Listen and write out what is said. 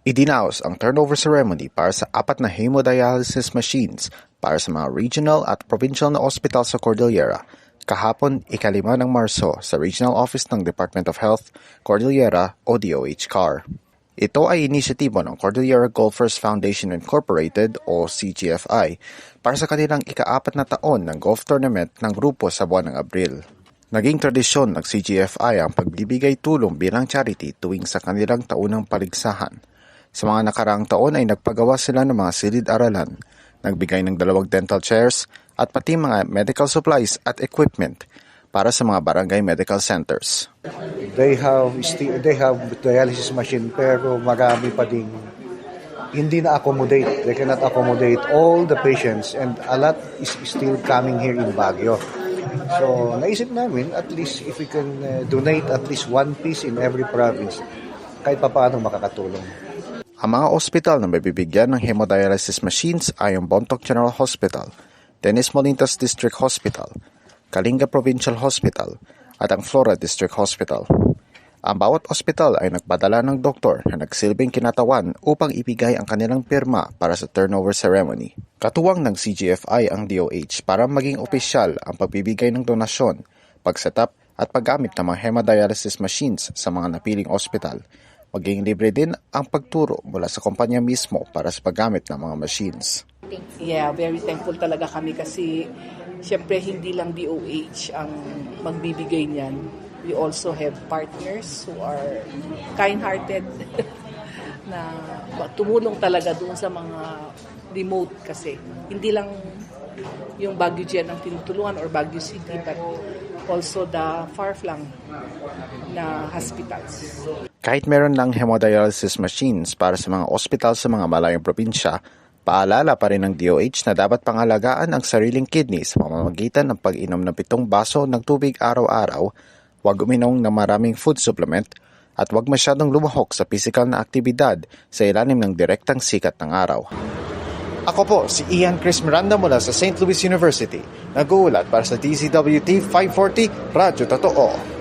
Idinaos ang turnover ceremony para sa 4 na hemodialysis machines para sa mga regional at provincial na ospital sa Cordillera kahapon 5 ng Marso sa Regional Office ng Department of Health, Cordillera o DOH-CAR. Ito ay inisyatibo ng Cordillera Golfers Foundation Incorporated o CGFI para sa kanilang ika-4 na taon ng golf tournament ng grupo sa buwan ng Abril. Naging tradisyon ng CGFI ang pagbibigay tulong bilang charity tuwing sa kanilang taunang paligsahan. Sa mga nakaraang taon ay nagpagawa sila ng mga silid-aralan, nagbigay ng 2 dental chairs at pati mga medical supplies at equipment para sa mga barangay medical centers. They have dialysis machine pero marami pa ding hindi na-accommodate. They cannot accommodate all the patients and a lot is still coming here in Baguio. So naisip namin at least if we can donate at least 1 piece in every province, kahit pa paano makakatulong. Ang mga ospital na mabibigyan ng hemodialysis machines ay ang Bontoc General Hospital, Dennis Molintas District Hospital, Kalinga Provincial Hospital, at ang Flora District Hospital. Ang bawat ospital ay nagpadala ng doktor na nagsilbing kinatawan upang ibigay ang kanilang pirma para sa turnover ceremony. Katuwang ng CGFI ang DOH para maging opisyal ang pagbibigay ng donasyon, pag-setup at paggamit ng mga hemodialysis machines sa mga napiling ospital. Maging libre din ang pagturo mula sa kumpanya mismo para sa paggamit ng mga machines. Yeah, very thankful talaga kami kasi siyempre hindi lang DOH ang magbibigay niyan. We also have partners who are kind-hearted na tumulong talaga doon sa mga remote kasi. Hindi lang yung Baguio Gen ang tinutulungan or Baguio City but also the far-flung na hospitals. Kahit meron lang hemodialysis machines para sa mga ospital sa mga malayong probinsya, paalala pa rin ng DOH na dapat pangalagaan ang sariling kidney sa pamamagitan ng pag-inom ng 7 baso ng tubig araw-araw, huwag uminom ng maraming food supplement, at huwag masyadong lumahok sa physical na aktibidad sa ilalim ng direktang sikat ng araw. Ako po si Ian Chris Miranda mula sa St. Louis University, nag-uulat para sa DZWT 540 Radyo Totoo.